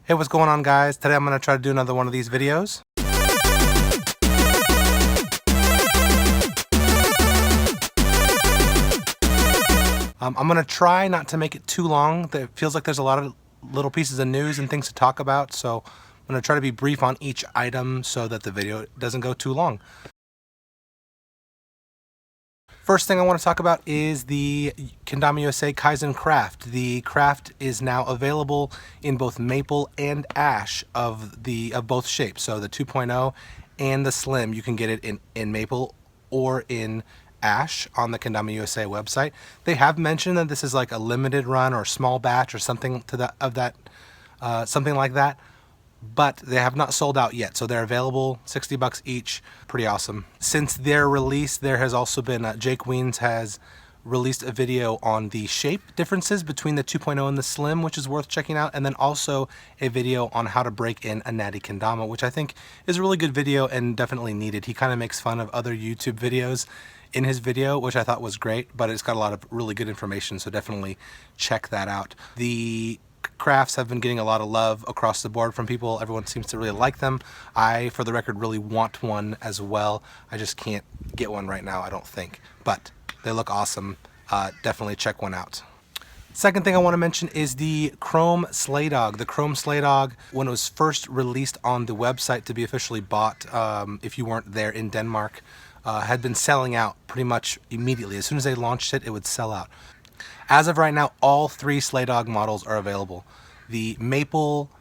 Hey, what's going on, guys? Today I'm going to try to do another one of these videos. I'm going to try not to make it too long. It feels like there's a lot of little pieces of news and things to talk about, so I'm going to try to be brief on each item so that the video doesn't go too long. First thing I want to talk about is the Kendama USA Kaizen Craft. The craft is now available in both maple and ash of both shapes. So the 2.0 and the slim, you can get it in maple or in ash on the Kendama USA website. They have mentioned that this is like a limited run or small batch or something something like that. But they have not sold out yet, so they're available, $60 each. Pretty awesome. Since their release, there has also been Jake Weens has released a video on the shape differences between the 2.0 and the slim, which is worth checking out, and then also a video on how to break in a natty kendama, which I think is a really good video and definitely needed. He kind of makes fun of other YouTube videos in his video, which I thought was great, but it's got a lot of really good information, so definitely check that out. The crafts have been getting a lot of love across the board from people. Everyone seems to really like them. I, for the record, really want one as well. I just can't get one right now, I don't think, but they look awesome. Definitely check one out. Second thing I want to mention is the KROM Slaydawg. The KROM Slaydawg, when it was first released on the website to be officially bought, if you weren't there in Denmark, had been selling out pretty much immediately. As soon as they launched it, it would sell out. As of right now, all three Slaydawg models are available. The Maple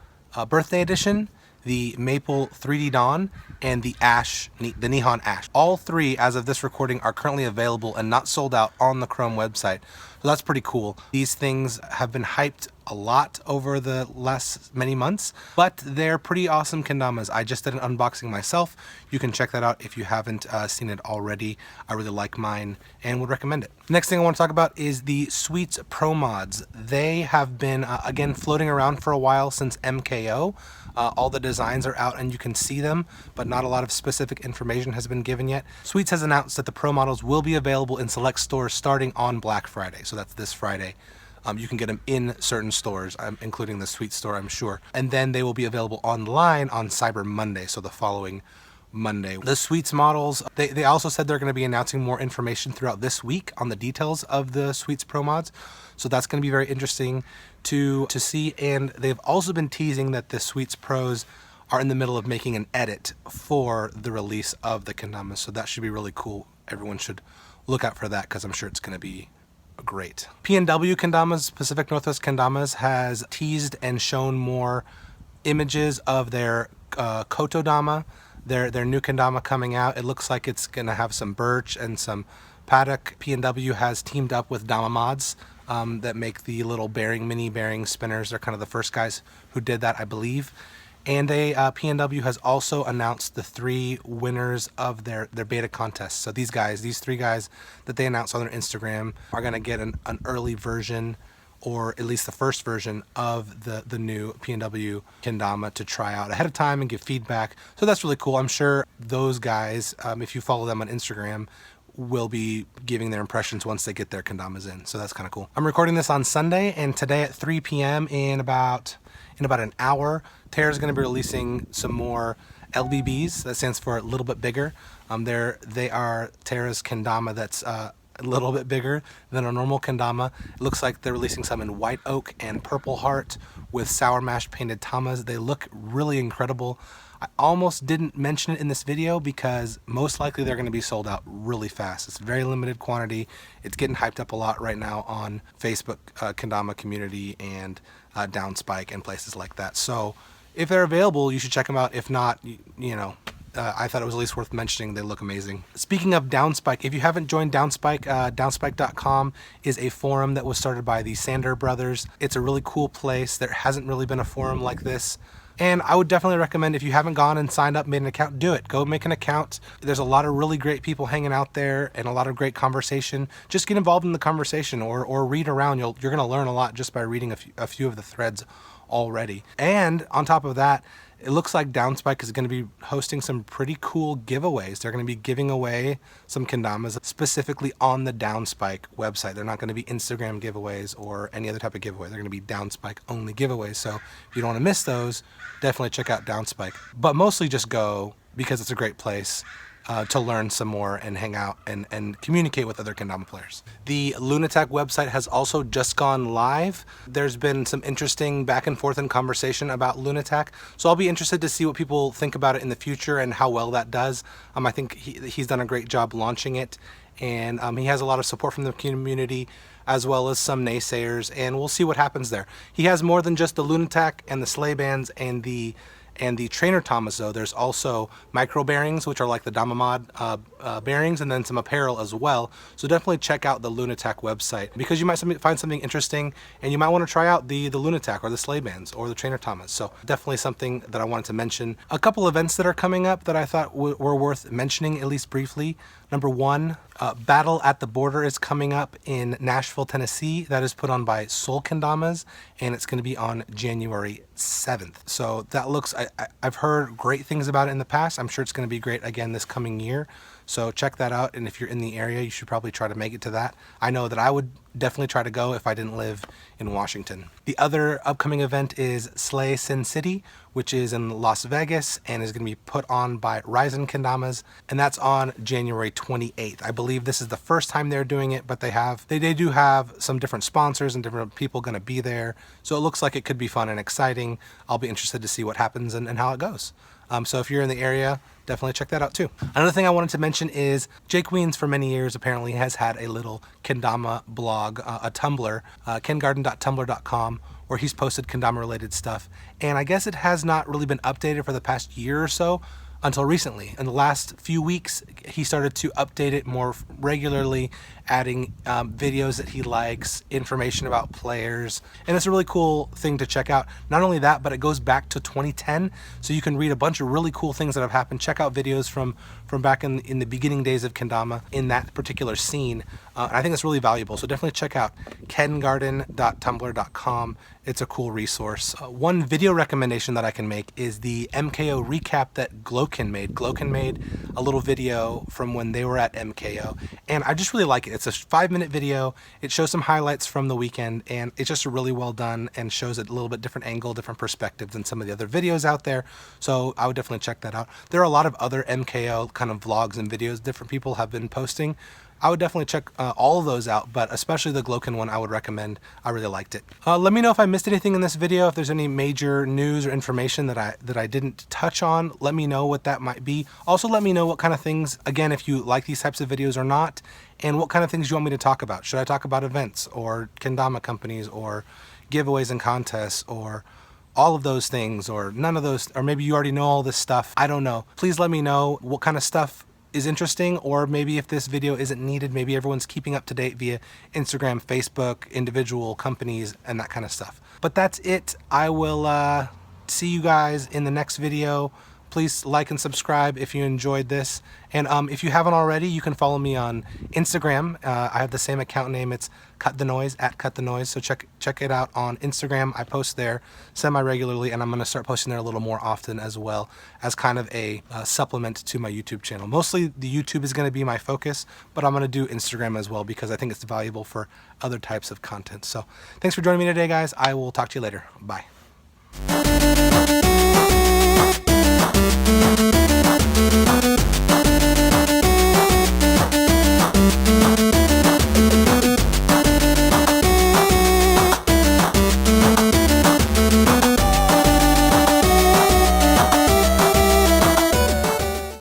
Birthday Edition, the Maple 3D Dawn, and the Ash, the Nihon Ash. All three, as of this recording, are currently available and not sold out on the KROM website. So that's pretty cool. These things have been hyped a lot over the last many months, but they're pretty awesome kendamas. I just did an unboxing myself. You can check that out if you haven't seen it already. I really like mine and would recommend it. Next thing I want to talk about is the Sweets Pro Mods. They have been, again, floating around for a while since MKO. All the designs are out and you can see them, but not a lot of specific information has been given yet. Sweets has announced that the Pro models will be available in select stores starting on Black Friday, so that's this Friday. You can get them in certain stores, including the Sweets store, I'm sure. And then they will be available online on Cyber Monday, so the following Monday. The Sweets models, they also said they're going to be announcing more information throughout this week on the details of the Sweets Pro mods. So that's going to be very interesting to see. And they've also been teasing that the Sweets Pros are in the middle of making an edit for the release of the Kendamas. So that should be really cool. Everyone should look out for that because I'm sure it's going to be great. PNW Kendamas, Pacific Northwest Kendamas, has teased and shown more images of their Kotodama, their new kendama coming out. It looks like it's going to have some birch and some paddock. PNW has teamed up with Dama Mods that make the little mini bearing spinners. They're kind of the first guys who did that, I believe. And PNW has also announced the 3 winners of their beta contest. So these 3 guys that they announced on their Instagram are going to get an early version, or at least the first version of the new PNW Kendama to try out ahead of time and give feedback. So that's really cool. I'm sure those guys, if you follow them on Instagram, will be giving their impressions once they get their kendamas in. So that's kind of cool. I'm recording this on Sunday, and today at 3 p.m. in about an hour, Terra is going to be releasing some more LBBs. That stands for a little bit bigger. They are Terra's kendama that's a little bit bigger than a normal kendama. It looks like they're releasing some in white oak and purple heart with sour mash painted tamas. They look really incredible. I almost didn't mention it in this video because most likely they're going to be sold out really fast. It's very limited quantity. It's getting hyped up a lot right now on Facebook kendama community and Downspike and places like that. So if they're available, you should check them out. If not, I thought it was at least worth mentioning. They look amazing. Speaking of Downspike, if you haven't joined Downspike, downspike.com is a forum that was started by the Sander brothers. It's a really cool place. There hasn't really been a forum like this. And I would definitely recommend, if you haven't gone and signed up, made an account, do it. Go make an account. There's a lot of really great people hanging out there and a lot of great conversation. Just get involved in the conversation or read around. You're going to learn a lot just by reading a few of the threads already. And on top of that, it looks like Downspike is going to be hosting some pretty cool giveaways. They're going to be giving away some kendamas specifically on the Downspike website. They're not going to be Instagram giveaways or any other type of giveaway. They're going to be Downspike only giveaways. So if you don't want to miss those, definitely check out Downspike. But mostly just go because it's a great place to learn some more and hang out and communicate with other kendama players. The Lunatac website has also just gone live. There's been some interesting back and forth and conversation about Lunatac, so I'll be interested to see what people think about it in the future and how well that does. I think he's done a great job launching it, and he has a lot of support from the community as well as some naysayers, and we'll see what happens there. He has more than just the Lunatac and the sleigh bands and the trainer Thomas, though. There's also micro bearings, which are like the Damamod bearings, and then some apparel as well. So definitely check out the Lunatac website because you might find something interesting, and you might want to try out the Lunatac or the sleigh bands or the trainer Thomas. So definitely something that I wanted to mention. A couple events that are coming up that I thought were worth mentioning, at least briefly. Number one, Battle at the Border is coming up in Nashville, Tennessee. That is put on by Soul Kendamas, and it's going to be on January 7th. So that looks, I've heard great things about it in the past. I'm sure it's going to be great again this coming year. So check that out, and if you're in the area, you should probably try to make it to that. I know that I would definitely try to go if I didn't live in Washington. The other upcoming event is Slay Sin City, which is in Las Vegas and is going to be put on by Ryzen Kendamas, and that's on January 28th. I believe this is the first time they're doing it, but they do have some different sponsors and different people going to be there, so it looks like it could be fun and exciting. I'll be interested to see what happens and how it goes. So if you're in the area, definitely check that out too. Another thing I wanted to mention is Jake Weens for many years apparently has had a little kendama blog, a Tumblr, kengarden.tumblr.com, where he's posted kendama related stuff. And I guess it has not really been updated for the past year or so until recently. In the last few weeks, he started to update it more regularly, adding videos that he likes, information about players, and it's a really cool thing to check out. Not only that, but it goes back to 2010, so you can read a bunch of really cool things that have happened. Check out videos from back in the beginning days of kendama in that particular scene. I think it's really valuable, so definitely check out kengarden.tumblr.com. It's a cool resource. One video recommendation that I can make is the MKO Recap that Gloken made. Gloken made a little video from when they were at MKO, and I just really like it. It's a 5-minute video. It shows some highlights from the weekend, and it's just really well done and shows a little bit different angle, different perspective than some of the other videos out there. So I would definitely check that out. There are a lot of other MKO kind of vlogs and videos different people have been posting. I would definitely check all of those out, but especially the Gloken one I would recommend. I really liked it. Let me know if I missed anything in this video, if there's any major news or information that I didn't touch on. Let me know what that might be. Also, let me know what kind of things, again, if you like these types of videos or not, and what kind of things you want me to talk about. Should I talk about events or kendama companies or giveaways and contests or all of those things or none of those, or maybe you already know all this stuff. I don't know. Please let me know what kind of stuff is interesting, or maybe if this video isn't needed, maybe everyone's keeping up to date via Instagram, Facebook, individual companies, and that kind of stuff. But that's it. I will see you guys in the next video. Please like and subscribe if you enjoyed this. And if you haven't already, you can follow me on Instagram. I have the same account name. It's Cut the Noise, @CutTheNoise. So check it out on Instagram. I post there semi-regularly, and I'm going to start posting there a little more often as well as kind of a supplement to my YouTube channel. Mostly the YouTube is going to be my focus, but I'm going to do Instagram as well because I think it's valuable for other types of content. So thanks for joining me today, guys. I will talk to you later. Bye.